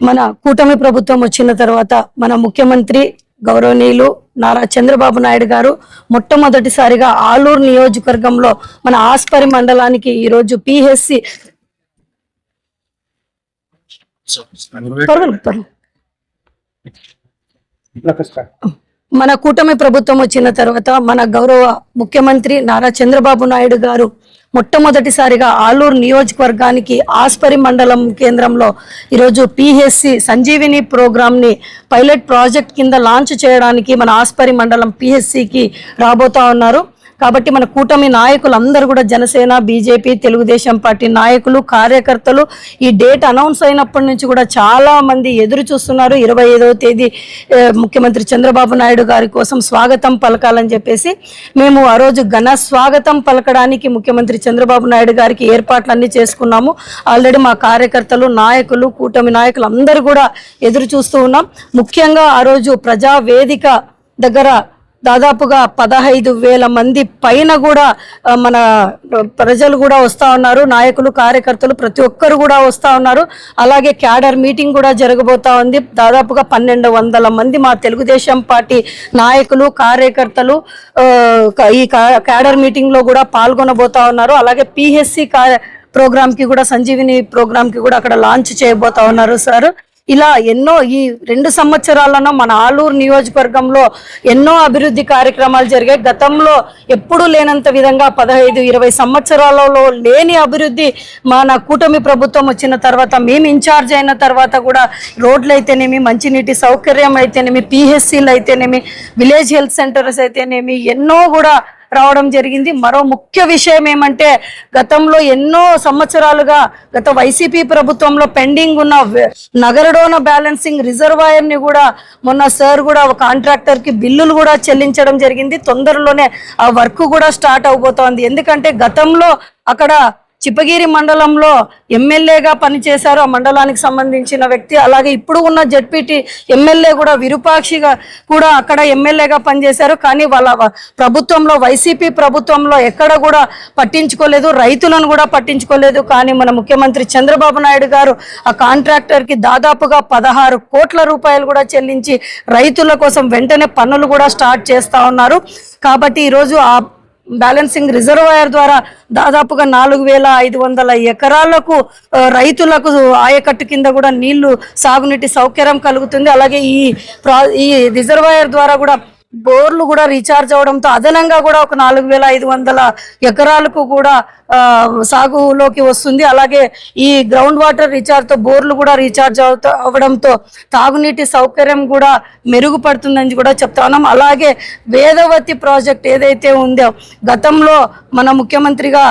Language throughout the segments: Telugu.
మన కూటమి ప్రభుత్వం వచ్చిన తర్వాత మన ముఖ్యమంత్రి గౌరవనీయులు నారా చంద్రబాబు నాయుడు గారు మొట్టమొదటిసారిగా ఆలూరు నియోజకవర్గంలో మన ఆస్పరి మండలానికి ఈ రోజు పిహెచ్సి మన కూటమి ప్రభుత్వం వచ్చిన తర్వాత మన గౌరవ ముఖ్యమంత్రి నారా చంద్రబాబు నాయుడు గారు మొట్టమొదటిసారిగా ఆలూరు నియోజకవర్గానికి ఆస్పరి మండలం కేంద్రంలో ఈరోజు పిహెచ్సి సంజీవిని ప్రోగ్రామ్ ని పైలట్ ప్రాజెక్ట్ కింద లాంచ్ చేయడానికి మన ఆస్పరి మండలం పిహెచ్సికి రాబోతా ఉన్నారు. కాబట్టి మన కూటమి నాయకులందరూ కూడా జనసేన, బీజేపీ, తెలుగుదేశం పార్టీ నాయకులు, కార్యకర్తలు ఈ డేట్ అనౌన్స్ అయినప్పటి నుంచి కూడా చాలా మంది ఎదురు చూస్తున్నారు. 25వ తేదీ ముఖ్యమంత్రి చంద్రబాబు నాయుడు గారి కోసం స్వాగతం పలకాలని చెప్పేసి మేము ఆ రోజు ఘన స్వాగతం పలకడానికి ముఖ్యమంత్రి చంద్రబాబు నాయుడు గారికి ఏర్పాట్లన్నీ చేసుకున్నాము. ఆల్రెడీ మా కార్యకర్తలు, నాయకులు, కూటమి నాయకులు అందరూ కూడా ఎదురు చూస్తూ ఉన్నాం. ముఖ్యంగా ఆ రోజు ప్రజావేదిక దగ్గర దాదాపుగా 15,000 మంది పైన కూడా మన ప్రజలు కూడా వస్తూ ఉన్నారు. నాయకులు, కార్యకర్తలు ప్రతి ఒక్కరు కూడా వస్తూ ఉన్నారు. అలాగే క్యాడర్ మీటింగ్ కూడా జరగబోతా ఉంది. దాదాపుగా 1,200 మంది మా తెలుగుదేశం పార్టీ నాయకులు, కార్యకర్తలు ఈ క్యాడర్ మీటింగ్ లో కూడా పాల్గొనబోతా ఉన్నారు. అలాగే పిహెచ్సి ప్రోగ్రామ్ కి కూడా, సంజీవిని ప్రోగ్రామ్ కి కూడా అక్కడ లాంచ్ చేయబోతా ఉన్నారు సార్. ఇలా ఎన్నో ఈ 2 సంవత్సరాలలో మన ఆలూరు నియోజకవర్గంలో ఎన్నో అభివృద్ధి కార్యక్రమాలు జరిగాయి. గతంలో ఎప్పుడూ లేనంత విధంగా 15-20 సంవత్సరాలలో లేని అభివృద్ధి మన కూటమి ప్రభుత్వం వచ్చిన తర్వాత, మేము ఇన్ఛార్జ్ అయిన తర్వాత కూడా రోడ్లు అయితేనేమి, మంచినీటి సౌకర్యం అయితేనేమి, పిహెచ్సిలు అయితేనేమి, విలేజ్ హెల్త్ సెంటర్స్ అయితేనేమి ఎన్నో కూడా రావడం జరిగింది. మరో ముఖ్య విషయం ఏమంటే, గతంలో ఎన్నో సంవత్సరాలుగా గత వైసీపీ ప్రభుత్వంలో పెండింగ్ ఉన్న నగరడోన బ్యాలెన్సింగ్ రిజర్వాయర్ ని కూడా మొన్న సార్ కూడా కాంట్రాక్టర్ కి బిల్లులు కూడా చెల్లించడం జరిగింది. తొందరలోనే ఆ వర్క్ కూడా స్టార్ట్ అవబోతోంది. ఎందుకంటే గతంలో అక్కడ చిప్పగిరి మండలంలో ఎమ్మెల్యేగా పనిచేశారు ఆ మండలానికి సంబంధించిన వ్యక్తి. అలాగే ఇప్పుడు ఉన్న జడ్పీటీ ఎమ్మెల్యే కూడా విరూపాక్షిగా కూడా అక్కడ ఎమ్మెల్యేగా పనిచేశారు. కానీ వాళ్ళ ప్రభుత్వంలో, వైసీపీ ప్రభుత్వంలో ఎక్కడ కూడా పట్టించుకోలేదు, రైతులను కూడా పట్టించుకోలేదు. కానీ మన ముఖ్యమంత్రి చంద్రబాబు నాయుడు గారు ఆ కాంట్రాక్టర్ కి దాదాపుగా 16 కోట్ల రూపాయలు కూడా చెల్లించి రైతుల కోసం వెంటనే పనులు కూడా స్టార్ట్ చేస్తా ఉన్నారు. కాబట్టి ఈరోజు ఆ బ్యాలెన్సింగ్ రిజర్వాయర్ ద్వారా దాదాపుగా 4,500 ఎకరాలకు రైతులకు ఆయకట్టు కింద కూడా నీళ్లు, సాగునీటి సౌకర్యం కలుగుతుంది. అలాగే ఈ రిజర్వాయర్ ద్వారా కూడా బోర్లు కూడా రీఛార్జ్ అవడంతో అదనంగా కూడా ఒక 4,500 ఎకరాలకు కూడా సాగులోకి వస్తుంది. అలాగే ఈ గ్రౌండ్ వాటర్ రీఛార్జ్ తో బోర్లు కూడా రీఛార్జ్ అవడంతో తాగునీటి సౌకర్యం కూడా మెరుగుపడుతుందని కూడా చెప్తా ఉన్నాం. అలాగే వేదవతి ప్రాజెక్ట్ ఏదైతే ఉందో, గతంలో మన ముఖ్యమంత్రిగా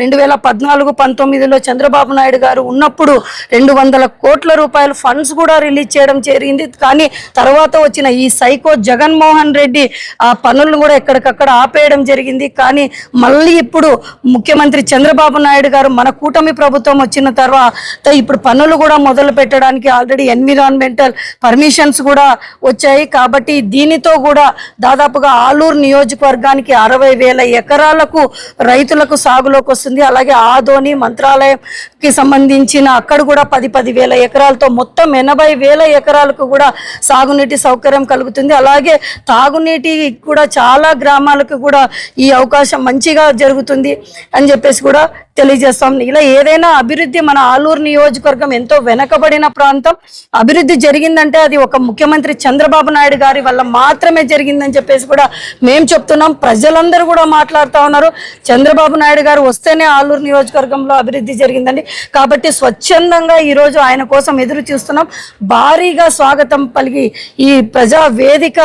2014-19లో చంద్రబాబు నాయుడు గారు ఉన్నప్పుడు 200 కోట్ల రూపాయల ఫండ్స్ కూడా రిలీజ్ చేయడం జరిగింది. కానీ తర్వాత వచ్చిన ఈ సైకో జగన్మోహన్ రెడ్డి ఆ పనులను కూడా ఎక్కడికక్కడ ఆపేయడం జరిగింది. కానీ మళ్ళీ ఇప్పుడు ముఖ్యమంత్రి చంద్రబాబు నాయుడు గారు మన కూటమి ప్రభుత్వం వచ్చిన తర్వాత ఇప్పుడు పనులు కూడా మొదలు పెట్టడానికి ఆల్రెడీ ఎన్విరాన్మెంటల్ పర్మిషన్స్ కూడా వచ్చాయి. కాబట్టి దీనితో కూడా దాదాపుగా ఆలూరు నియోజకవర్గానికి 60,000 ఎకరాలకు రైతులకు సాగులోకి వస్తుంది. అలాగే ఆదోని, మంత్రాలయంకి సంబంధించిన అక్కడ కూడా 10,000 ఎకరాలతో మొత్తం 80,000 ఎకరాలకు కూడా సాగునీటి సౌకర్యం కలుగుతుంది. అలాగే తాగునీటి కూడా చాలా గ్రామాలకు కూడా ఈ అవకాశం మంచిగా జరుగుతుంది అని చెప్పేసి కూడా తెలియజేస్తాం. ఇలా ఏదైనా అభివృద్ధి, మన ఆలూరు నియోజకవర్గం ఎంతో వెనకబడిన ప్రాంతం, అభివృద్ధి జరిగిందంటే అది ఒక ముఖ్యమంత్రి చంద్రబాబు నాయుడు గారి వల్ల మాత్రమే జరిగిందని చెప్పేసి కూడా మేము చెప్తున్నాం. ప్రజలందరూ కూడా మాట్లాడుతూ ఉన్నారు, చంద్రబాబు నాయుడు గారు వస్తేనే ఆలూరు నియోజకవర్గంలో అభివృద్ధి జరిగిందండి. కాబట్టి స్వచ్ఛందంగా ఈరోజు ఆయన కోసం ఎదురు చూస్తున్నాం. భారీగా స్వాగతం పలికి ఈ ప్రజా వేదిక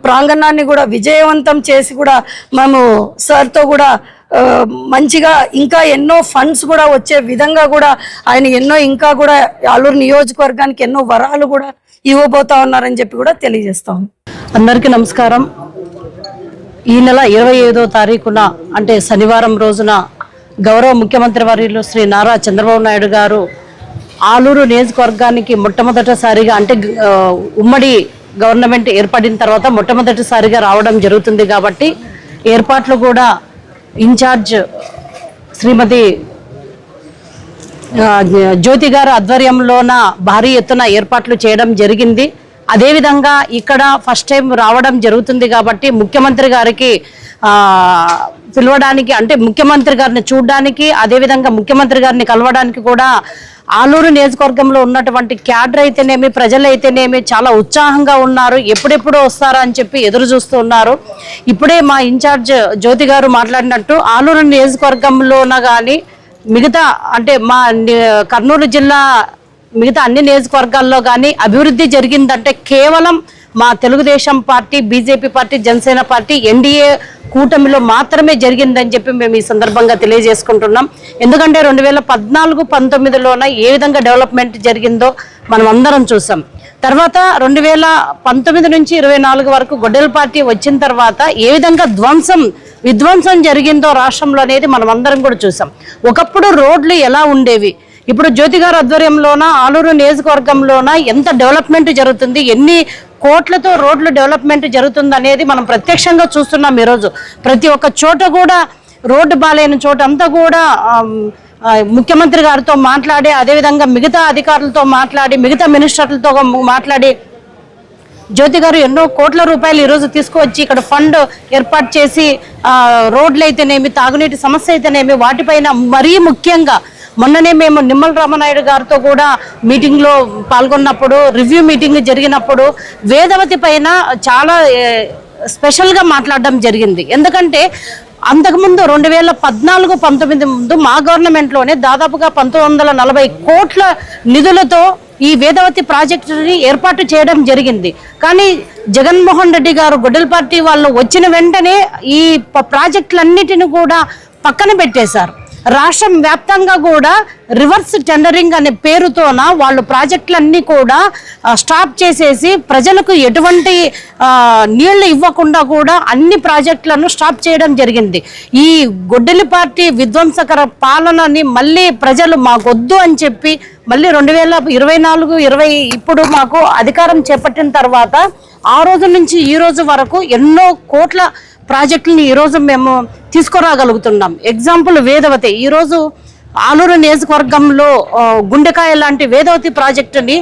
ప్రాంగణాన్ని కూడా విజయవంతం చేసి కూడా మేము సార్తో కూడా మంచిగా ఇంకా ఎన్నో ఫండ్స్ కూడా వచ్చే విధంగా కూడా ఆయన ఎన్నో ఇంకా కూడా ఆలూరు నియోజకవర్గానికి ఎన్నో వరాలు కూడా ఇవ్వబోతా ఉన్నారని చెప్పి కూడా తెలియజేస్తాం. అందరికీ నమస్కారం. ఈ నెల 25వ తారీఖున అంటే శనివారం రోజున గౌరవ ముఖ్యమంత్రి వర్యులు శ్రీ నారా చంద్రబాబు నాయుడు గారు ఆలూరు నియోజకవర్గానికి మొట్టమొదటిసారిగా, అంటే ఉమ్మడి గవర్నమెంట్ ఏర్పడిన తర్వాత మొట్టమొదటిసారిగా రావడం జరుగుతుంది. కాబట్టి ఏర్పాట్లు కూడా ఇన్ఛార్జ్ శ్రీమతి జ్యోతి గారు ఆధ్వర్యంలోన భారీ ఎత్తున ఏర్పాట్లు చేయడం జరిగింది. అదేవిధంగా ఇక్కడ ఫస్ట్ టైం రావడం జరుగుతుంది కాబట్టి ముఖ్యమంత్రి గారికి పిలవడానికి, అంటే ముఖ్యమంత్రి గారిని చూడడానికి, అదేవిధంగా ముఖ్యమంత్రి గారిని కలవడానికి కూడా ఆలూరు నియోజకవర్గంలో ఉన్నటువంటి క్యాడర్ అయితేనేమి, ప్రజలైతేనేమి చాలా ఉత్సాహంగా ఉన్నారు. ఎప్పుడెప్పుడు వస్తారా అని చెప్పి ఎదురు చూస్తూ ఉన్నారు. ఇప్పుడే మా ఇన్ఛార్జ్ జ్యోతి గారు మాట్లాడినట్టు ఆలూరు నియోజకవర్గంలోన కానీ మిగతా, అంటే మా కర్నూలు జిల్లా మిగతా అన్ని నియోజకవర్గాల్లో కానీ అభివృద్ధి జరిగిందంటే కేవలం మా Telugu Desam party, BJP party, Janasena party, NDA కూటమిలో మాత్రమే జరిగిందని చెప్పి మేము ఈ సందర్భంగా తెలియజేసుకుంటున్నాం. ఎందుకంటే 2014-19లోన ఏ విధంగా డెవలప్మెంట్ జరిగిందో మనం అందరం చూసాం. తర్వాత 2019 నుంచి 24 వరకు గొడ్డెల పార్టీ వచ్చిన తర్వాత ఏ విధంగా విధ్వంసం జరిగిందో రాష్ట్రంలో అనేది మనం అందరం కూడా చూసాం. ఒకప్పుడు రోడ్లు ఎలా ఉండేవి, ఇప్పుడు జ్యోతి గారి ఆధ్వర్యంలోన ఆలూరు నియోజకవర్గంలోన ఎంత డెవలప్మెంట్ జరుగుతుంది, ఎన్ని కోట్లతో రోడ్లు డెవలప్మెంట్ జరుగుతుంది అనేది మనం ప్రత్యక్షంగా చూస్తున్నాం. ఈరోజు ప్రతి ఒక్క చోట కూడా రోడ్డు బాలేని చోట అంతా కూడా ముఖ్యమంత్రి గారితో మాట్లాడి, అదేవిధంగా మిగతా అధికారులతో మాట్లాడి, మిగతా మినిస్టర్లతో మాట్లాడి జ్యోతి గారు ఎన్నో కోట్ల రూపాయలు ఈరోజు తీసుకువచ్చి ఇక్కడ ఫండ్ ఏర్పాటు చేసి రోడ్లు అయితేనేమి, తాగునీటి సమస్య అయితేనేమి, వాటిపైన మరీ ముఖ్యంగా మొన్ననే మేము నిమ్మల రామనాయుడు గారితో కూడా మీటింగ్లో పాల్గొన్నప్పుడు, రివ్యూ మీటింగ్ జరిగినప్పుడు వేదవతి పైన చాలా స్పెషల్గా మాట్లాడడం జరిగింది. ఎందుకంటే అంతకుముందు 2014-19 ముందు మా గవర్నమెంట్లోనే దాదాపుగా 1940 కోట్ల నిధులతో ఈ వేదవతి ప్రాజెక్టుని ఏర్పాటు చేయడం జరిగింది. కానీ జగన్మోహన్ రెడ్డి గారు గొడ్డెల పార్టీ వాళ్ళు వచ్చిన వెంటనే ఈ ప్రాజెక్టులన్నిటిని కూడా పక్కన పెట్టేశారు. రాష్ట్రం వ్యాప్తంగా కూడా రివర్స్ టెండరింగ్ అనే పేరుతోన వాళ్ళు ప్రాజెక్టులన్నీ కూడా స్టాప్ చేసేసి ప్రజలకు ఎటువంటి నీళ్లు ఇవ్వకుండా కూడా అన్ని ప్రాజెక్టులను స్టాప్ చేయడం జరిగింది. ఈ గొడ్డెల పార్టీ విధ్వంసకర పాలనని మళ్ళీ ప్రజలు మాకొద్దు అని చెప్పి మళ్ళీ 2024-20 ఇప్పుడు మాకు అధికారం చేపట్టిన తర్వాత ఆ రోజు నుంచి ఈ రోజు వరకు ఎన్నో కోట్ల ప్రాజెక్టులను ఈరోజు మేము తీసుకురాగలుగుతున్నాం. ఎగ్జాంపుల్ వేదవతి, ఈరోజు ఆలూరు నియోజకవర్గంలో గుండెకాయ లాంటి వేదవతి ప్రాజెక్టుని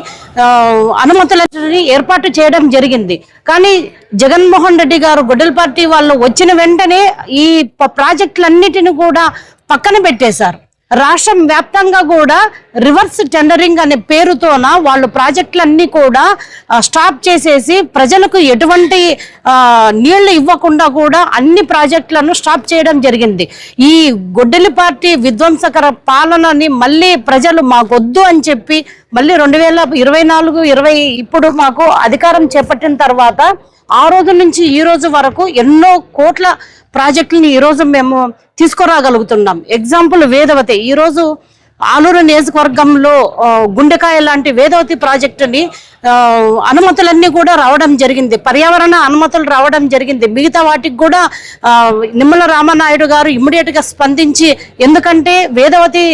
అనుమతులని ఏర్పాటు చేయడం జరిగింది. కానీ జగన్మోహన్ రెడ్డి గారు గొడ్డెల పార్టీ వాళ్ళు వచ్చిన వెంటనే ఈ ప్రాజెక్టులన్నిటిని కూడా పక్కన పెట్టేశారు. రాష్ట్రం వ్యాప్తంగా కూడా రివర్స్ టెండరింగ్ అనే పేరుతోన వాళ్ళు ప్రాజెక్టులన్నీ కూడా స్టాప్ చేసేసి ప్రజలకు ఎటువంటి నీళ్లు ఇవ్వకుండా కూడా అన్ని ప్రాజెక్టులను స్టాప్ చేయడం జరిగింది. ఈ గొడ్డెల పార్టీ విధ్వంసకర పాలనని మళ్ళీ ప్రజలు మాకొద్దు అని చెప్పి మళ్ళీ 2024-20 ఇప్పుడు మాకు అధికారం చేపట్టిన తర్వాత ఆ రోజు నుంచి ఈ రోజు వరకు ఎన్నో కోట్ల ప్రాజెక్టులని ఈరోజు మేము తీసుకురాగలుగుతున్నాం. ఎగ్జాంపుల్ వేదవతి, ఈరోజు ఆలూరు నియోజకవర్గంలో గుండెకాయ లాంటి వేదవతి ప్రాజెక్టుని అనుమతులన్నీ కూడా రావడం జరిగింది, పర్యావరణ అనుమతులు రావడం జరిగింది. మిగతా వాటికి కూడా నిమ్మల రామనాయుడు గారు ఇమ్మీడియట్గా స్పందించి, ఎందుకంటే వేదవతి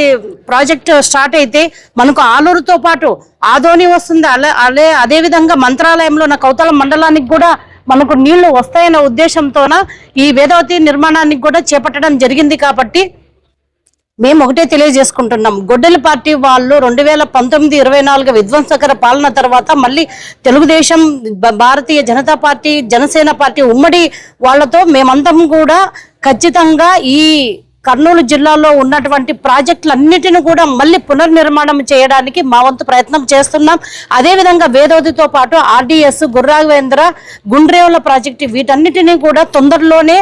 ప్రాజెక్టు స్టార్ట్ అయితే మనకు ఆలూరుతో పాటు ఆదోని వస్తుంది, అదేవిధంగా మంత్రాలయంలో నా కౌతల మండలానికి కూడా మనకు నీళ్లు వస్తాయన్న ఉద్దేశంతోన ఈ వేదవతి నిర్మాణానికి కూడా చేపట్టడం జరిగింది. కాబట్టి మేము ఒకటే తెలియజేసుకుంటున్నాం, గొడ్డెల పార్టీ వాళ్ళు 2019-24 విధ్వంసకర పాలన తర్వాత మళ్ళీ తెలుగుదేశం, భారతీయ జనతా పార్టీ, జనసేన పార్టీ ఉమ్మడి వాళ్ళతో మేమంతం కూడా ఖచ్చితంగా ఈ కర్నూలు జిల్లాలో ఉన్నటువంటి ప్రాజెక్టులన్నిటిని కూడా మళ్ళీ పునర్నిర్మాణం చేయడానికి మా వంతు ప్రయత్నం చేస్తున్నాం. అదేవిధంగా వేదవతితో పాటు ఆర్డీఎస్, గుర్రాఘవేంద్ర, గుండ్రేవుల ప్రాజెక్టు వీటన్నిటినీ కూడా తొందరలోనే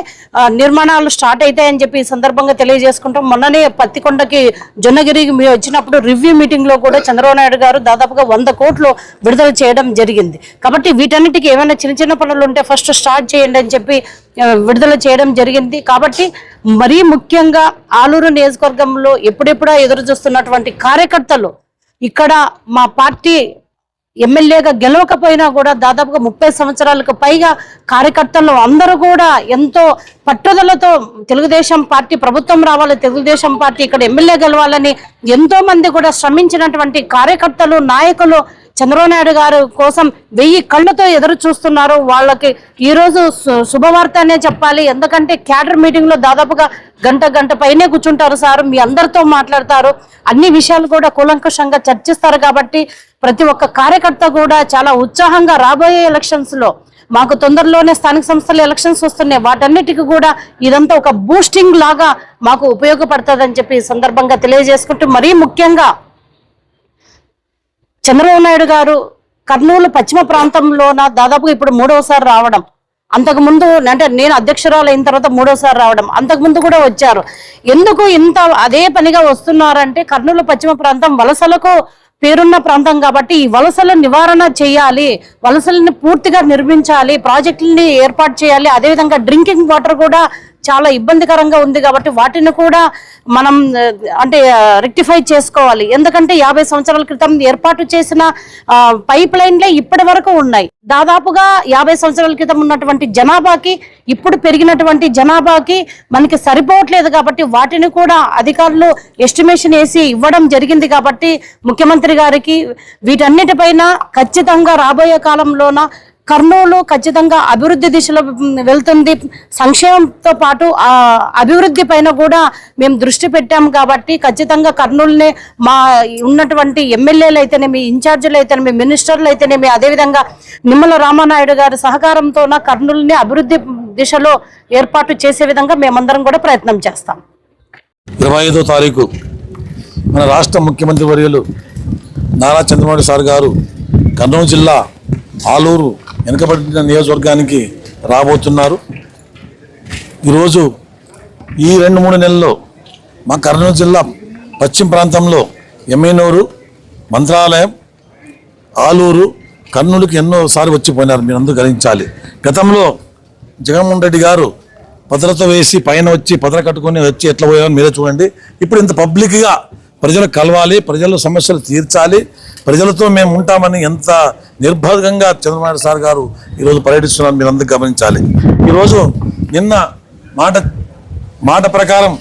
నిర్మాణాలు స్టార్ట్ అవుతాయని చెప్పి ఈ సందర్భంగా తెలియజేసుకుంటాం. మొన్ననే పత్తికొండకి, జొన్నగిరికి మీరు వచ్చినప్పుడు రివ్యూ మీటింగ్ లో కూడా చంద్రబాబు నాయుడు గారు దాదాపుగా 100 కోట్లు విడుదల చేయడం జరిగింది. కాబట్టి వీటన్నిటికీ ఏమైనా చిన్న చిన్న పనులు ఉంటే ఫస్ట్ స్టార్ట్ చేయండి అని చెప్పి విడుదల చేయడం జరిగింది. కాబట్టి మరీ ముఖ్యంగా ఆలూరు నియోజకవర్గంలో ఎప్పుడెప్పుడా ఎదురు చూస్తున్నటువంటి కార్యకర్తలు, ఇక్కడ మా పార్టీ ఎమ్మెల్యేగా గెలవకపోయినా కూడా దాదాపుగా 30 సంవత్సరాలకు పైగా కార్యకర్తలు అందరూ కూడా ఎంతో పట్టుదలతో తెలుగుదేశం పార్టీ ప్రభుత్వం రావాలి, తెలుగుదేశం పార్టీ ఇక్కడ ఎమ్మెల్యే గెలవాలని ఎంతో మంది కూడా శ్రమించినటువంటి కార్యకర్తలు, నాయకులు చంద్రబాబు నాయుడు గారు కోసం 1000 కళ్ళతో ఎదురు చూస్తున్నారు. వాళ్ళకి ఈ రోజు శుభవార్త అనే చెప్పాలి. ఎందుకంటే క్యాడర్ మీటింగ్ లో దాదాపుగా గంట పైనే కూర్చుంటారు సార్. మీ అందరితో మాట్లాడతారు, అన్ని విషయాలు కూడా కూలంకషంగా చర్చిస్తారు. కాబట్టి ప్రతి ఒక్క కార్యకర్త కూడా చాలా ఉత్సాహంగా రాబోయే ఎలక్షన్స్ లో, మాకు తొందరలోనే స్థానిక సంస్థల ఎలక్షన్స్ వస్తున్నాయి, వాటన్నిటికీ కూడా ఇదంతా ఒక బూస్టింగ్ లాగా మాకు ఉపయోగపడుతుందని చెప్పి ఈ సందర్భంగా తెలియజేసుకుంటూ, మరీ ముఖ్యంగా చంద్రబాబు నాయుడు గారు కర్నూలు పశ్చిమ ప్రాంతంలోన దాదాపు ఇప్పుడు 3వసారి రావడం, అంతకుముందు అంటే నేను అధ్యక్షురాలు అయిన తర్వాత 3వసారి రావడం, అంతకుముందు కూడా వచ్చారు. ఎందుకు ఇంత అదే పనిగా వస్తున్నారంటే కర్నూలు పశ్చిమ ప్రాంతం వలసలకు పేరున్న ప్రాంతం కాబట్టి ఈ వలసల నివారణ చేయాలి, వలసలని పూర్తిగా నిర్మించాలి, ప్రాజెక్టులని ఏర్పాటు చేయాలి. అదేవిధంగా డ్రింకింగ్ వాటర్ కూడా చాలా ఇబ్బందికరంగా ఉంది కాబట్టి వాటిని కూడా మనం అంటే రెక్టిఫై చేసుకోవాలి. ఎందుకంటే 50 సంవత్సరాల క్రితం ఏర్పాటు చేసిన పైప్ లైన్లే ఇప్పటి వరకు ఉన్నాయి. దాదాపుగా 50 సంవత్సరాల క్రితం ఉన్నటువంటి జనాభాకి ఇప్పుడు పెరిగినటువంటి జనాభాకి మనకి సరిపోవట్లేదు. కాబట్టి వాటిని కూడా అధికారులు ఎస్టిమేషన్ వేసి ఇవ్వడం జరిగింది. కాబట్టి ముఖ్యమంత్రి గారికి వీటన్నిటిపైన ఖచ్చితంగా రాబోయే కాలంలోన కర్నూలు ఖచ్చితంగా అభివృద్ధి దిశలో వెళ్తుంది. సంక్షేమంతో పాటు అభివృద్ధి పైన కూడా మేము దృష్టి పెట్టాము. కాబట్టి ఖచ్చితంగా కర్నూలునే మా ఉన్నటువంటి ఎమ్మెల్యేలు అయితేనేమి, ఇన్ఛార్జీలు అయితేనేమి, మినిస్టర్లు అయితేనేమి, అదేవిధంగా నిమ్మల రామానాయుడు గారి సహకారంతో కర్నూలుని అభివృద్ధి దిశలో ఏర్పాటు చేసే విధంగా మేమందరం కూడా ప్రయత్నం చేస్తాం. 25వ తారీఖు మన రాష్ట్ర ముఖ్యమంత్రి వర్యులు నారా చంద్రబాబు సార్ గారు కర్నూలు జిల్లా ఆలూరు వెనుకబడిన నియోజకవర్గానికి రాబోతున్నారు. ఈరోజు ఈ 2-3 నెలల్లో మా కర్నూలు జిల్లా పశ్చిమ ప్రాంతంలో ఎమ్మెనూరు, మంత్రాలయం, ఆలూరు, కర్నూలుకి ఎన్నోసార్లు వచ్చిపోయినారు. మీరు అందరూ గ్రహించాలి. గతంలో జగన్మోహన్ రెడ్డి గారు భద్రత వేసి పైన వచ్చి భద్ర కట్టుకొని వచ్చి ఎట్లా పోయామని మీరే చూడండి. ఇప్పుడు ఇంత పబ్లిక్గా ప్రజలు కలవాలి, ప్రజల సమస్యలు తీర్చాలి, ప్రజలతో మేము ఉంటామని ఎంత నిర్భయంగా చంద్రబాబు సార్ గారు ఈరోజు పర్యటిస్తున్నారు. మీరు అందరూ గమనించాలి. ఈరోజు నిన్న మాట ప్రకారం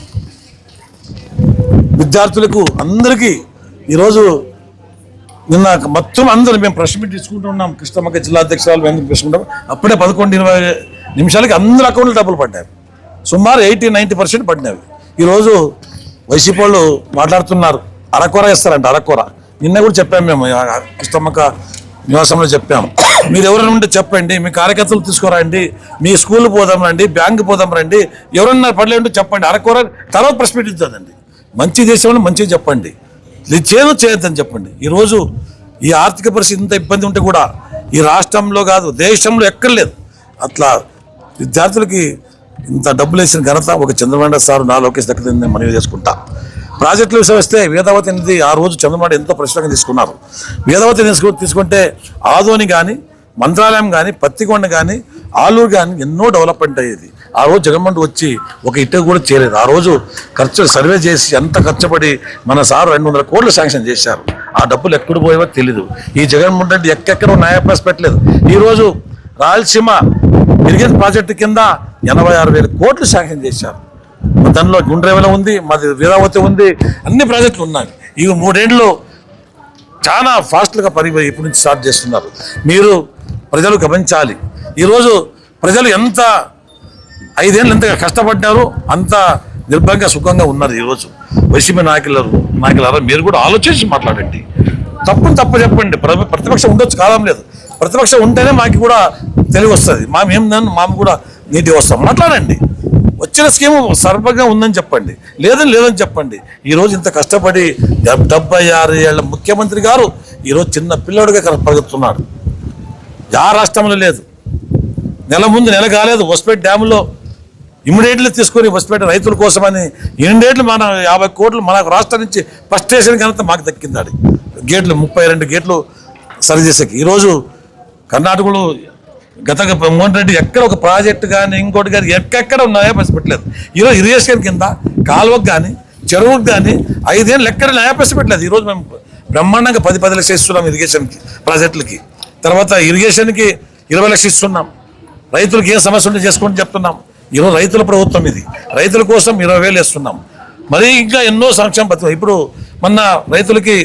విద్యార్థులకు అందరికీ ఈరోజు నిన్న మొత్తం అందరూ మేము ప్రెస్ మీట్ తీసుకుంటున్నాం. కృష్ణమ్మక్క జిల్లా అధ్యక్షురాలు మేము తీసుకుంటాం. అప్పుడే 11-20 నిమిషాలకి అందరి అకౌంట్లో డబ్బులు పడ్డాయి. సుమారు 80-90% పడినవి. ఈరోజు వైసీపీ వాళ్ళు మాట్లాడుతున్నారు, అరకొర ఇస్తారంట. అరకొర నిన్న కూడా చెప్పాము, మేము కృష్ణమ్మక్క నివాసంలో చెప్పాము. మీరు ఎవరైనా ఉంటే చెప్పండి, మీ కార్యకర్తలు తీసుకురండి, మీ స్కూల్ పోదాం రండి, బ్యాంకు పోదాం రండి, ఎవరన్నా పడలేంటో చెప్పండి. అరకొర తర్వాత ప్రెస్ మీట్ ఇస్తుందండి. మంచి దేశంలో మంచిగా చెప్పండి, చేయొద్దని చెప్పండి. ఈరోజు ఈ ఆర్థిక పరిస్థితి ఇంత ఇబ్బంది ఉంటే కూడా ఈ రాష్ట్రంలో కాదు దేశంలో ఎక్కడ లేదు. అట్లా విద్యార్థులకి ఇంత డబ్బులు వేసిన ఘనత ఒక చంద్రబాబు సార్, నా లోకేష్ దక్కదని నేను మనవి చేసుకుంటా. ప్రాజెక్టుల విషయం వస్తే వేదావతి అనేది ఆ రోజు చంద్రబాబు ఎంతో ప్రశ్నగా తీసుకున్నారు. వేదావతి తీసుకుంటే ఆదోని కానీ, మంత్రాలయం కానీ, పత్తికొండ కానీ, ఆలూరు కానీ ఎన్నో డెవలప్మెంట్ అయ్యేది. ఆ రోజు జగన్మోహన్ వచ్చి ఒక ఇటుక కూడా చేయలేదు. ఆ రోజు ఖర్చు సర్వే చేసి ఎంత ఖర్చుపడి మన సార్ 200 కోట్లు శాంక్షన్ చేశారు. ఆ డబ్బులు ఎక్కడ పోయేవో తెలీదు. ఈ జగన్మోహన్ రెడ్డి ఎక్కడో న్యాయప్రస్ పెట్టలేదు. ఈరోజు రాయలసీమ ఇరిగేషన్ ప్రాజెక్టు కింద 86,000 కోట్లు శాంక్షన్ చేశారు. దానిలో గుండ్రేవల ఉంది, మాది వేదావతి ఉంది, అన్ని ప్రాజెక్టులు ఉన్నాయి. ఈ 3 ఏళ్ళు చాలా ఫాస్ట్గా ఇప్పుడు నుంచి స్టార్ట్ చేస్తున్నారు. మీరు ప్రజలు గమనించాలి. ఈరోజు ప్రజలు ఎంత 5 ఏళ్ళు ఎంత కష్టపడ్డారు, అంత నిర్భయంగా సుఖంగా ఉన్నారు. ఈరోజు వైసీపీ నాయకులారా మీరు కూడా ఆలోచించి మాట్లాడండి. తప్పు చెప్పండి. ప్రతిపక్షం ఉండొచ్చు, కాలం లేదు. ప్రతిపక్షం ఉంటేనే మాకు కూడా తెలివి వస్తుంది. మాము కూడా నీటిగా వస్తాం. మాట్లాడండి. వచ్చిన స్కీము సర్వంగా ఉందని చెప్పండి, లేదని చెప్పండి. ఈరోజు ఇంత కష్టపడి 76 ఏళ్ల ముఖ్యమంత్రి గారు ఈరోజు చిన్న పిల్లడుగా పలుకుతున్నాడు. ఆ రాష్ట్రంలో లేదు. నెల కాలేదు హొస్పేట డ్యాములో ఇమ్మీడియట్లీ తీసుకొని హొస్పేట రైతుల కోసమని ఇమ్మీడియట్లీ మన 50 కోట్లు మన రాష్ట్రం నుంచి ఫస్ట్ స్టేషన్ ఘనత మాకు దక్కిందాడు. గేట్లు 32 గేట్లు సరి చేసేకి. ఈరోజు కర్ణాటకలో గత మోహన్ రెడ్డి ఎక్కడ ఒక ప్రాజెక్టు కానీ ఇంకోటి కానీ ఎక్కడ ఉన్నాయో పెట్టలేదు. ఈరోజు ఇరిగేషన్ కింద కాలువకు కానీ చెరువుకు కానీ 5 ఏళ్ళు ఎక్కడ న్యాయపరిస్థితి పెట్టలేదు. ఈరోజు మేము బ్రహ్మాండంగా 10 లక్షలు ఇస్తున్నాం ఇరిగేషన్కి, ప్రాజెక్టులకి. తర్వాత ఇరిగేషన్కి 20 లక్షలు ఇస్తున్నాం. రైతులకు ఏం సమస్య ఉంటే చేసుకుంటూ చెప్తున్నాం. ఈరోజు రైతుల ప్రభుత్వం ఇది. రైతుల కోసం 20,000 ఇస్తున్నాం. మరి ఇంకా ఎన్నో సంక్షేమ పథకం. ఇప్పుడు మొన్న రైతులకి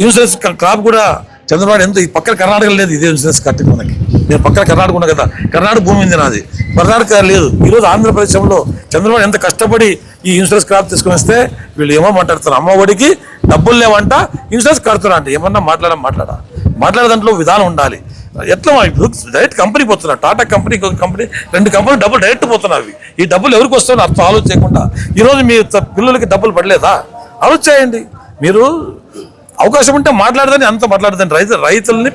ఇన్సూరెన్స్ క్రాప్ కూడా చంద్రబాబు ఎంత ఈ పక్కన కర్ణాటక లేదు ఇదే ఇన్సూరెన్స్ కట్టింది మనకి. నేను పక్కన కర్ణాటక ఉన్నా కదా, కర్ణాటక భూమి ఉంది నాది, కర్ణాటక లేదు. ఈరోజు ఆంధ్రప్రదేశ్లో చంద్రబాబు ఎంత కష్టపడి ఈ ఇన్సూరెన్స్ క్రాప్ తీసుకుని వస్తే వీళ్ళు ఏమో మాట్లాడుతారు, అమ్మఒడికి డబ్బులు లేవంట ఇన్సూరెన్స్ కడుతున్నా అంటే ఏమన్నా మాట్లాడే దాంట్లో విధానం ఉండాలి. ఎట్లా ఇప్పుడు డైరెక్ట్ కంపెనీ పోతున్నారు, టాటా కంపెనీ, ఇంకొక కంపెనీ, 2 కంపెనీలు డబ్బులు డైరెక్ట్ పోతున్నవి. ఈ డబ్బులు ఎవరికి వస్తాయో అర్థం ఆలోచన చేయకుండా ఈరోజు మీ పిల్లలకి డబ్బులు పడలేదా ఆలోచన చేయండి. మీరు అవకాశం ఉంటే మాట్లాడదని అంత మాట్లాడదండి. రైతుల్ని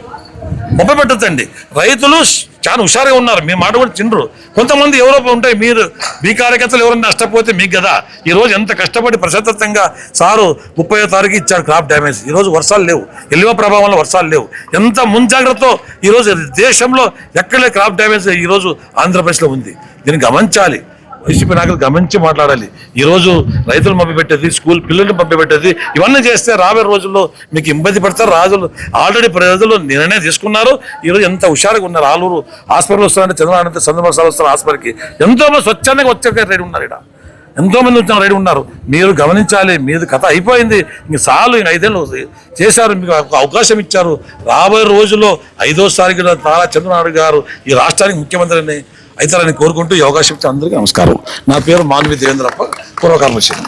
మొప్పబెట్టద్దండి. రైతులు చాలా హుషారుగా ఉన్నారు, మీ మాట కూడా తినరు. కొంతమంది ఎవరో ఉంటాయి, మీరు మీ కార్యకర్తలు ఎవరైనా నష్టపోతే మీకు కదా. ఈరోజు ఎంత కష్టపడి ప్రశాంతంగా సారు 30వ తారీఖు ఇచ్చాడు క్రాప్ డ్యామేజ్. ఈరోజు వర్షాలు లేవు, ఎల్లివ ప్రభావం వల్ల వర్షాలు లేవు. ఎంత ముంజాగ్రత్తతో ఈరోజు దేశంలో ఎక్కడే క్రాప్ డ్యామేజ్ ఈరోజు ఆంధ్రప్రదేశ్లో ఉంది. దీన్ని గమనించాలి, వైసీపీ నాయకులు గమనించి మాట్లాడాలి. ఈరోజు రైతులు మభ్యపెట్టేది, స్కూల్ పిల్లల్ని మభ్యపెట్టేది, ఇవన్నీ చేస్తే రాబోయే రోజుల్లో మీకు ఇబ్బంది పడతారు. ఆల్రెడీ ప్రజలు నిర్ణయం తీసుకున్నారు. ఈరోజు ఎంత హుషారుగా ఉన్నారు. ఆలూరు హాస్పిటల్ వస్తారంటే చంద్రబాబు వస్తారు హాస్పిటల్కి. ఎంతోమంది స్వచ్ఛందంగా వచ్చే రెడీ ఉన్నారు, ఇక్కడ ఎంతోమంది వచ్చిన రెడీ ఉన్నారు. మీరు గమనించాలి, మీది కథ అయిపోయింది, ఇంక చాలు. 5 ఏళ్ళు చేశారు, మీకు అవకాశం ఇచ్చారు. రాబోయే రోజుల్లో 5వ నారా చంద్రబాబు గారు ఈ రాష్ట్రానికి ముఖ్యమంత్రిని అవుతారని కోరుకుంటూ ఈ అవకాశం ఇచ్చిన అందరికీ నమస్కారం. నా పేరు మాన్వి దేవేంద్రప్ప, పూర్వకర్మశీలం.